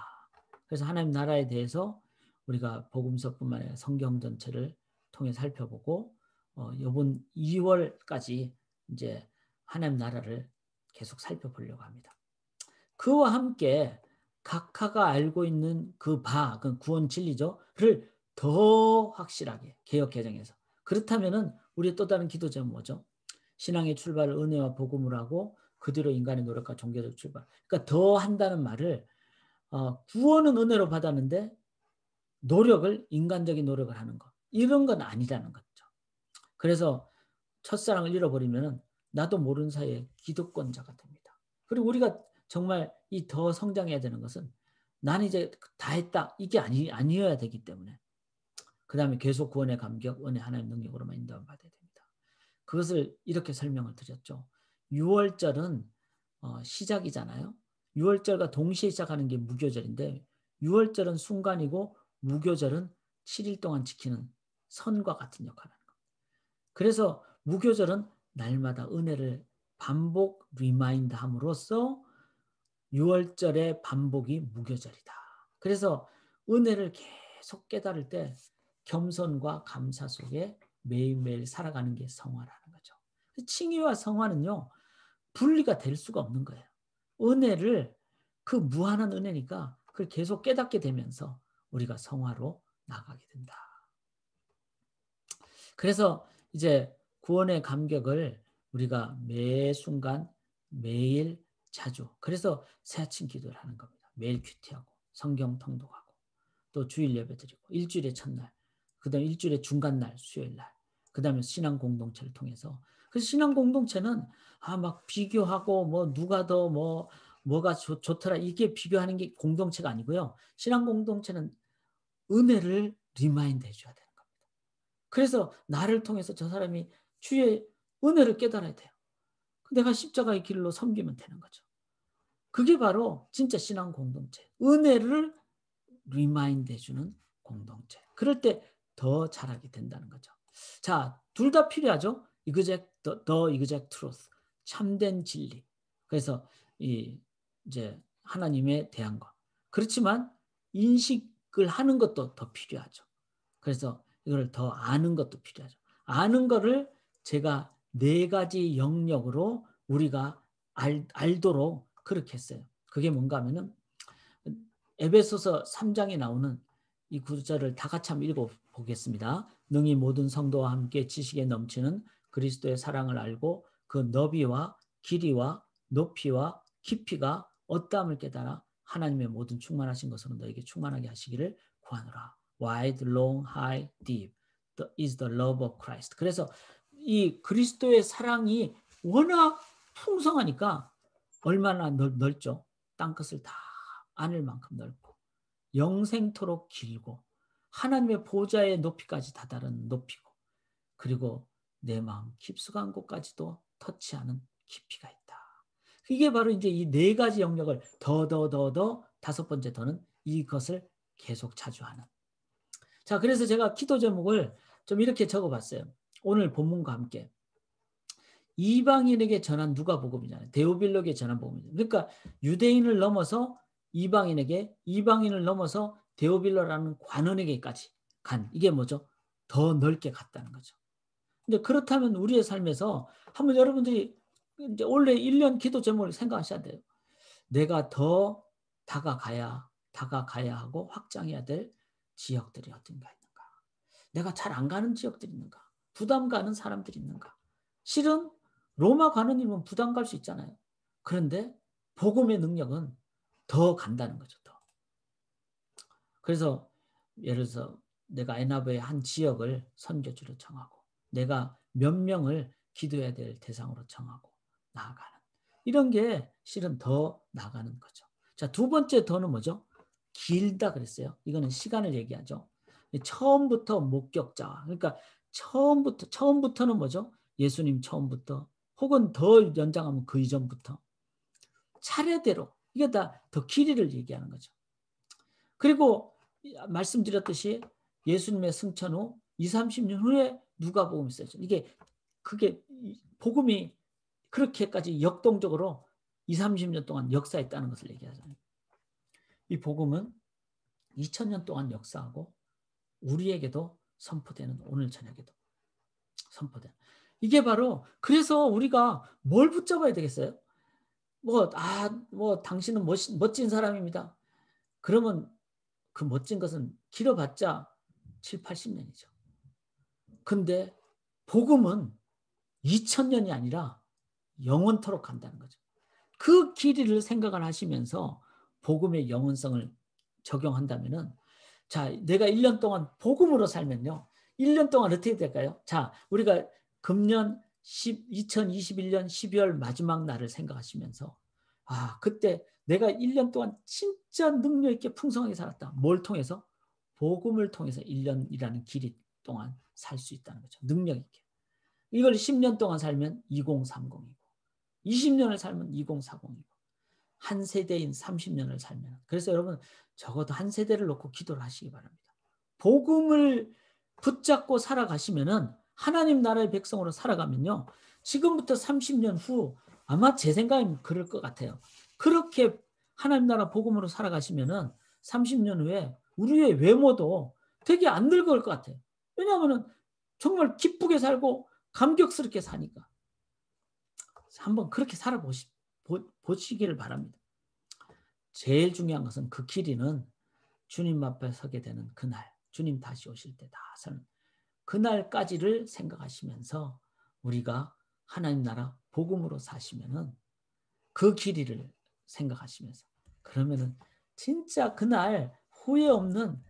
그래서 하나님 나라에 대해서 우리가 복음서뿐만 아니라 성경 전체를 통해 살펴보고, 이번 2월까지 이제 하나님 나라를 계속 살펴보려고 합니다. 그와 함께 각하가 알고 있는 그 구원 진리죠,를 더 확실하게 개역 개정해서, 그렇다면은 우리의 또 다른 기도 제목은 뭐죠? 신앙의 출발을 은혜와 복음으로 하고 그 뒤로 인간의 노력과 종교적 출발. 그러니까 더 한다는 말을, 구원은 은혜로 받았는데 노력을, 인간적인 노력을 하는 것, 이런 건 아니라는 거죠. 그래서 첫사랑을 잃어버리면 나도 모르는 사이에 기득권자가 됩니다. 그리고 우리가 정말 이 더 성장해야 되는 것은 나는 이제 다 했다, 이게 아니어야 되기 때문에, 그 다음에 계속 구원의 감격, 은혜 하나님 능력으로만 인도함 받아야 됩니다. 그것을 이렇게 설명을 드렸죠. 6월절은 시작이잖아요. 6월절과 동시에 시작하는 게 무교절인데, 6월절은 순간이고 무교절은 7일 동안 지키는 선과 같은 역할을 하는 겁니다. 그래서 무교절은 날마다 은혜를 반복 리마인드 함으로써 6월절의 반복이 무교절이다. 그래서 은혜를 계속 깨달을 때 겸손과 감사 속에 매일매일 살아가는 게 성화라는 거죠. 칭의와 성화는요, 분리가 될 수가 없는 거예요. 은혜를, 그 무한한 은혜니까 그걸 계속 깨닫게 되면서 우리가 성화로 나가게 된다. 그래서 이제 구원의 감격을 우리가 매 순간 매일 자주, 그래서 새아침 기도를 하는 겁니다. 매일 큐티하고 성경 통독하고 또 주일 예배 드리고 일주일의 첫날, 그 다음에 일주일의 중간날 수요일날, 그 다음에 신앙 공동체를 통해서. 그래서 신앙 공동체는 막 비교하고 뭐 누가 더 뭐가 좋더라 이게 비교하는 게 공동체가 아니고요. 신앙 공동체는 은혜를 리마인드 해줘야 되는 겁니다. 그래서 나를 통해서 저 사람이 주의 은혜를 깨달아야 돼요. 내가 십자가의 길로 섬기면 되는 거죠. 그게 바로 진짜 신앙 공동체. 은혜를 리마인드 해주는 공동체. 그럴 때 더 잘하게 된다는 거죠. 자, 둘 다 필요하죠. exact, the exact truth. 참된 진리. 그래서 이제 하나님에 대한 것. 그렇지만 인식을 하는 것도 더 필요하죠. 그래서 이걸 더 아는 것도 필요하죠. 아는 거를 제가 4가지 영역으로 우리가 알도록 그렇게 했어요. 그게 뭔가 하면은 에베소서 3장에 나오는 이 구절을 다 같이 한번 읽어보겠습니다. 능히 모든 성도와 함께 지식에 넘치는 그리스도의 사랑을 알고 그 너비와 길이와 높이와 깊이가 어떠함을 깨달아 하나님의 모든 충만하신 것으로 너에게 충만하게 하시기를 구하노라. Wide, long, high, deep is the love of Christ. 그래서 이 그리스도의 사랑이 워낙 풍성하니까 얼마나 넓죠. 땅끝을 다 안을 만큼 넓고 영생토록 길고 하나님의 보좌의 높이까지 다다른 높이고 그리고 내 마음 깊숙한 곳까지도 터치하는 깊이가 있다. 이게 바로 이제 이 4가지 영역을 더 5번째 더는 이것을 계속 자주하는. 자, 그래서 제가 기도 제목을 좀 이렇게 적어봤어요. 오늘 본문과 함께 이방인에게 전한 누가복음이잖아요. 데오빌로에게 전한 복음이잖아요. 그러니까 유대인을 넘어서 이방인에게, 이방인을 넘어서 데오빌로라는 관원에게까지 간. 이게 뭐죠? 더 넓게 갔다는 거죠. 근데 그렇다면 우리의 삶에서 한번 여러분들이 이제 올해 1년 기도 제목을 생각하셔야 돼요. 내가 더 다가가야 하고 확장해야 될 지역들이 어딘가 있는가? 내가 잘 안 가는 지역들이 있는가? 부담 가는 사람들이 있는가? 실은 로마 가는 일은 부담 갈 수 있잖아요. 그런데 복음의 능력은 더 간다는 거죠. 더. 그래서 예를 들어서 내가 에나브의 한 지역을 선교지로 정하고 내가 몇 명을 기도해야 될 대상으로 정하고 나아가는 이런 게 실은 더 나가는 거죠. 자, 2번째 더는 뭐죠? 길다 그랬어요. 이거는 시간을 얘기하죠. 처음부터 목격자. 그러니까 처음부터는 뭐죠? 예수님 처음부터 혹은 더 연장하면 그 이전부터 차례대로 이게 다 더 길이를 얘기하는 거죠. 그리고 말씀드렸듯이 예수님의 승천 후 2, 30년 후에 누가복음이 써져. 그게 복음이 그렇게까지 역동적으로 2, 30년 동안 역사했다는 것을 얘기하잖아요. 이 복음은 2000년 동안 역사하고 우리에게도 선포되는 오늘 저녁에도 선포되는. 이게 바로 그래서 우리가 뭘 붙잡아야 되겠어요? 당신은 멋진 사람입니다. 그러면 그 멋진 것은 길어봤자 7, 80년이죠. 근데 복음은 2000년이 아니라 영원토록 간다는 거죠. 그 길이를 생각을 하시면서 복음의 영원성을 적용한다면은 자, 내가 1년 동안 복음으로 살면요. 1년 동안 어떻게 될까요? 자, 우리가 금년 2021년 12월 마지막 날을 생각하시면서 그때 내가 1년 동안 진짜 능력 있게 풍성하게 살았다. 뭘 통해서? 복음을 통해서 1년이라는 길이 동안 살 수 있다는 거죠. 능력 있게. 이걸 10년 동안 살면 2030이고 20년을 살면 2040이고 한 세대인 30년을 살면 그래서 여러분 적어도 한 세대를 놓고 기도를 하시기 바랍니다. 복음을 붙잡고 살아가시면은 하나님 나라의 백성으로 살아가면요. 지금부터 30년 후 아마 제 생각엔 그럴 것 같아요. 그렇게 하나님 나라 복음으로 살아가시면은 30년 후에 우리의 외모도 되게 안 늙을 것 같아요. 왜냐하면 정말 기쁘게 살고 감격스럽게 사니까. 한번 그렇게 살아보시기를 바랍니다. 제일 중요한 것은 그 길이는 주님 앞에 서게 되는 그날, 주님 다시 오실 때 다 서는 그날까지를 생각하시면서 우리가 하나님 나라 복음으로 사시면은 그 길이를 생각하시면서 그러면은 진짜 그날 후회 없는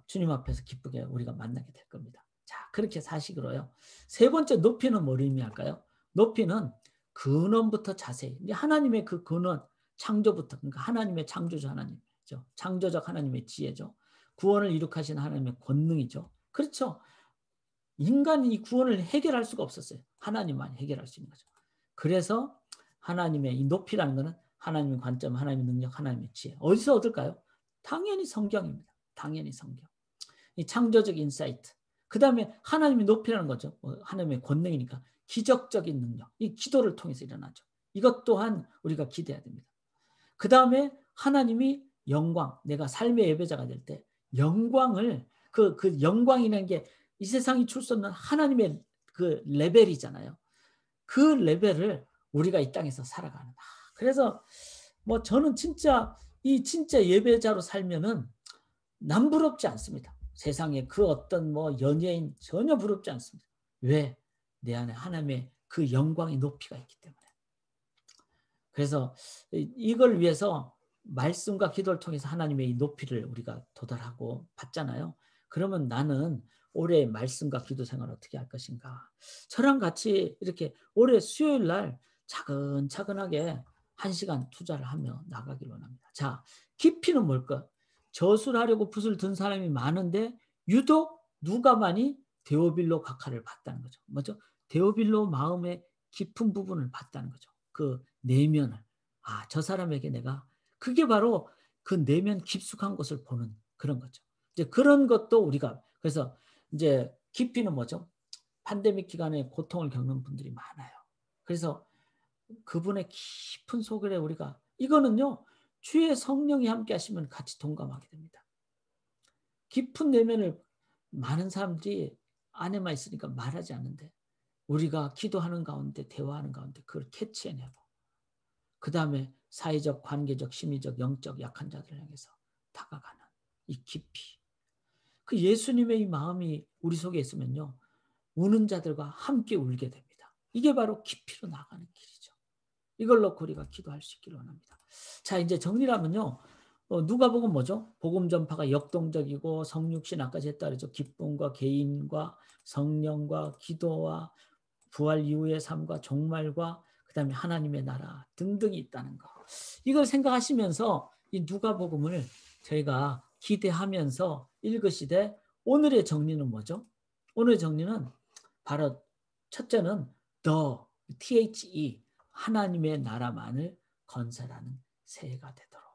주님 앞에서 기쁘게 우리가 만나게 될 겁니다. 자, 그렇게 사시기로요. 3번째 높이는 뭘 의미할까요? 높이는 근원부터 자세히 하나님의 그 근원 창조부터, 그러니까 하나님의 창조주 하나님이죠. 창조적 하나님의 지혜죠. 구원을 이룩하신 하나님의 권능이죠. 그렇죠. 인간이 이 구원을 해결할 수가 없었어요. 하나님만이 해결할 수 있는 거죠. 그래서 하나님의 이 높이라는 것은 하나님의 관점, 하나님의 능력, 하나님의 지혜. 어디서 얻을까요? 당연히 성경입니다. 당연히 성경. 이 창조적 인사이트. 그 다음에 하나님의 높이라는 거죠. 하나님의 권능이니까 기적적인 능력. 이 기도를 통해서 일어나죠. 이것 또한 우리가 기대해야 됩니다. 그 다음에 하나님이 영광, 내가 삶의 예배자가 될 때 영광을 그 영광이라는 게 이 세상이 줄 수 없는 하나님의 그 레벨이잖아요. 그 레벨을 우리가 이 땅에서 살아가는. 그래서 뭐 저는 진짜 예배자로 살면은 남 부럽지 않습니다. 세상에 그 어떤 뭐 연예인 전혀 부럽지 않습니다. 왜? 내 안에 하나님의 그 영광의 높이가 있기 때문에. 그래서 이걸 위해서 말씀과 기도를 통해서 하나님의 이 높이를 우리가 도달하고 받잖아요. 그러면 나는 올해 말씀과 기도 생활을 어떻게 할 것인가. 저랑 같이 이렇게 올해 수요일 날 차근차근하게 1시간 투자를 하며 나가길 원합니다. 자, 깊이는 뭘까? 저수를 하려고 붓을 든 사람이 많은데 유독 누가만이 데오빌로 각하를 봤다는 거죠. 뭐죠? 데오빌로 마음의 깊은 부분을 봤다는 거죠. 그 내면을. 저 사람에게 내가 그게 바로 그 내면 깊숙한 것을 보는 그런 거죠. 이제 그런 것도 우리가 그래서 이제 깊이는 뭐죠? 팬데믹 기간에 고통을 겪는 분들이 많아요. 그래서 그분의 깊은 속에 우리가 이거는요. 주의 성령이 함께 하시면 같이 동감하게 됩니다. 깊은 내면을 많은 사람들이 안에만 있으니까 말하지 않는데 우리가 기도하는 가운데 대화하는 가운데 그걸 캐치해내고 그 다음에 사회적, 관계적, 심리적, 영적 약한 자들 향해서 다가가는 이 깊이. 그 예수님의 이 마음이 우리 속에 있으면요. 우는 자들과 함께 울게 됩니다. 이게 바로 깊이로 나가는 길이죠. 이걸 놓고 우리가 기도할 수 있기를 원합니다. 자, 이제 정리하면요. 누가복음 뭐죠? 복음 전파가 역동적이고 성육신 아까 했다 그랬죠. 기쁨과 개인과 성령과 기도와 부활 이후의 삶과 종말과 그다음에 하나님의 나라 등등이 있다는 거. 이걸 생각하시면서 이 누가복음을 저희가 기대하면서 읽으시되 오늘의 정리는 뭐죠? 오늘의 정리는 바로 첫째는 THE 하나님의 나라만을 건설하는 새해가 되도록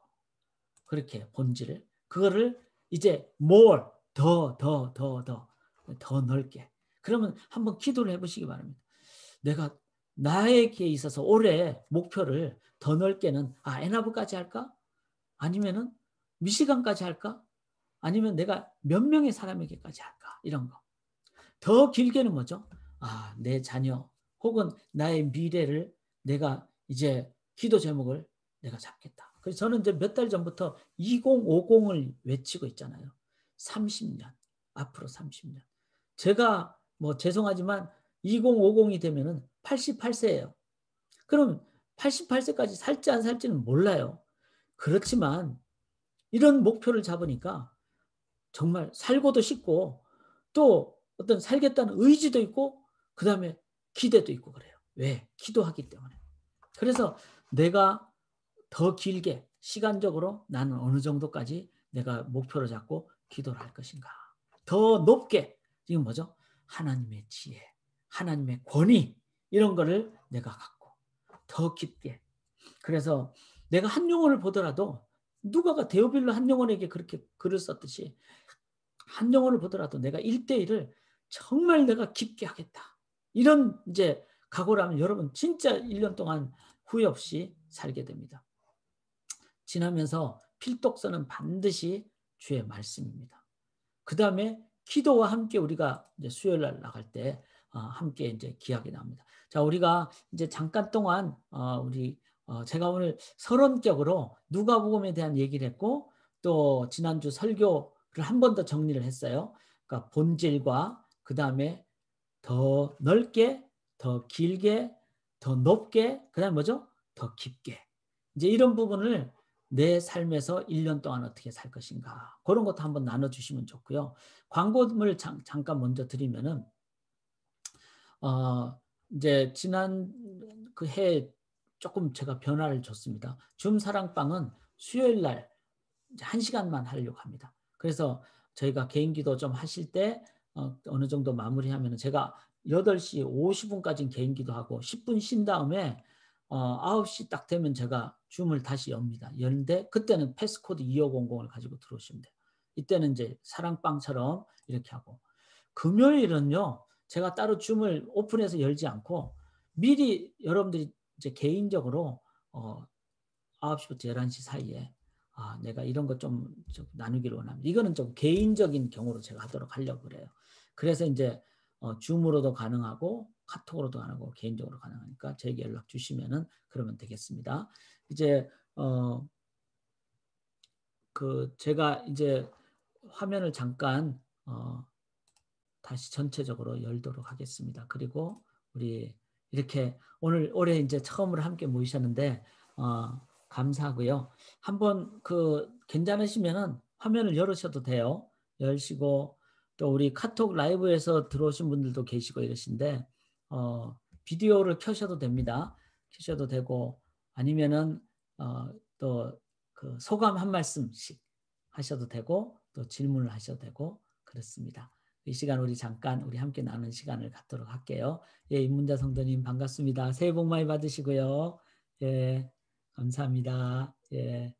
그렇게 본질을 그거를 이제 more 더 넓게 그러면 한번 기도를 해보시기 바랍니다. 내가 나에게 있어서 올해 목표를 더 넓게는 애나브까지 할까? 아니면은 미시간까지 할까? 아니면 내가 몇 명의 사람에게까지 할까? 이런 거. 더 길게는 뭐죠? 내 자녀 혹은 나의 미래를 내가 이제 기도 제목을 내가 잡겠다. 그래서 저는 이제 몇 달 전부터 2050을 외치고 있잖아요. 30년. 앞으로 30년. 제가 뭐 죄송하지만 2050이 되면은 88세예요. 그럼 88세까지 살지 안 살지는 몰라요. 그렇지만 이런 목표를 잡으니까 정말 살고도 싶고 또 어떤 살겠다는 의지도 있고 그다음에 기대도 있고 그래요. 왜? 기도하기 때문에. 그래서 내가 더 길게 시간적으로 나는 어느 정도까지 내가 목표를 잡고 기도를 할 것인가. 더 높게 지금 뭐죠? 하나님의 지혜, 하나님의 권위 이런 거를 내가 갖고 더 깊게. 그래서 내가 한 영혼을 보더라도 누가가 데오빌로 한 영혼에게 그렇게 글을 썼듯이 한 영혼을 보더라도 내가 1대1을 정말 내가 깊게 하겠다. 이런 이제 각오라면 여러분 진짜 1년 동안 후회 없이 살게 됩니다. 지나면서 필독서는 반드시 주의 말씀입니다. 그 다음에 기도와 함께 우리가 이제 수요일 날 나갈 때 함께 이제 기약이 나옵니다. 자, 우리가 이제 잠깐 동안 제가 오늘 서론격으로 누가복음에 대한 얘기를 했고 또 지난주 설교를 한 번 더 정리를 했어요. 그러니까 본질과 그 다음에 더 넓게, 더 길게, 더 높게, 그 다음에 뭐죠? 더 깊게. 이제 이런 부분을 내 삶에서 1년 동안 어떻게 살 것인가. 그런 것도 한번 나눠주시면 좋고요. 광고를 잠깐 먼저 드리면은, 이제 지난 그 해 조금 제가 변화를 줬습니다. 줌 사랑방은 수요일 날 1시간만 하려고 합니다. 그래서 저희가 개인 기도 좀 하실 때 어느 정도 마무리하면 제가 8시 50분까지는 개인 기도하고 10분 쉰 다음에 9시 딱 되면 제가 줌을 다시 엽니다. 연데 그때는 패스코드 2500을 가지고 들어오시면 돼요. 이때는 이제 사랑방처럼 이렇게 하고, 금요일은요 제가 따로 줌을 오픈해서 열지 않고 미리 여러분들이 이제 개인적으로 9시부터 11시 사이에 내가 이런 거 좀 나누기를 원합니다. 이거는 좀 개인적인 경우로 제가 하려고 그래요. 그래서 이제 줌으로도 가능하고 카톡으로도 가능하고 개인적으로 가능하니까 저에게 연락 주시면은 그러면 되겠습니다. 이제 제가 이제 화면을 잠깐 다시 전체적으로 열도록 하겠습니다. 그리고 우리 이렇게 올해 이제 처음으로 함께 모이셨는데 감사하고요. 한번 괜찮으시면은 화면을 열으셔도 돼요. 열시고 또 우리 카톡 라이브에서 들어오신 분들도 계시고 이러신데 비디오를 켜셔도 됩니다. 켜셔도 되고 아니면은 또 소감 한 말씀씩 하셔도 되고 또 질문을 하셔도 되고 그렇습니다. 이 시간 우리 잠깐 우리 함께 나누는 시간을 갖도록 할게요. 예, 임문자 성도님 반갑습니다. 새해 복 많이 받으시고요. 예, 감사합니다. 예,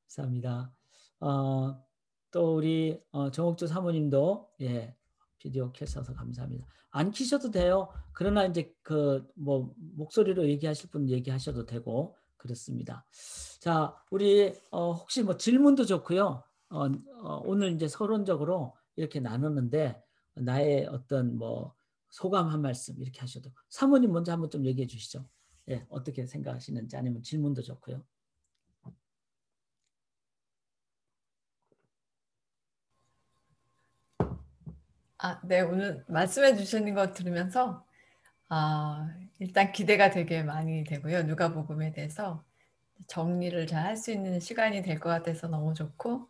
감사합니다. 또 우리 정옥주 사모님도 예, 비디오 켜셔서 감사합니다. 안 켜셔도 돼요. 그러나 이제 목소리로 얘기하실 분 얘기하셔도 되고 그렇습니다. 자, 우리 혹시 뭐 질문도 좋고요. 오늘 이제 서론적으로 이렇게 나누는데 나의 어떤 뭐 소감 한 말씀 이렇게 하셔도. 사모님 먼저 한번 좀 얘기해 주시죠. 예, 어떻게 생각하시는지 아니면 질문도 좋고요. 네, 오늘 말씀해 주시는 거 들으면서 일단 기대가 되게 많이 되고요. 누가복음에 대해서 정리를 잘 할 수 있는 시간이 될 것 같아서 너무 좋고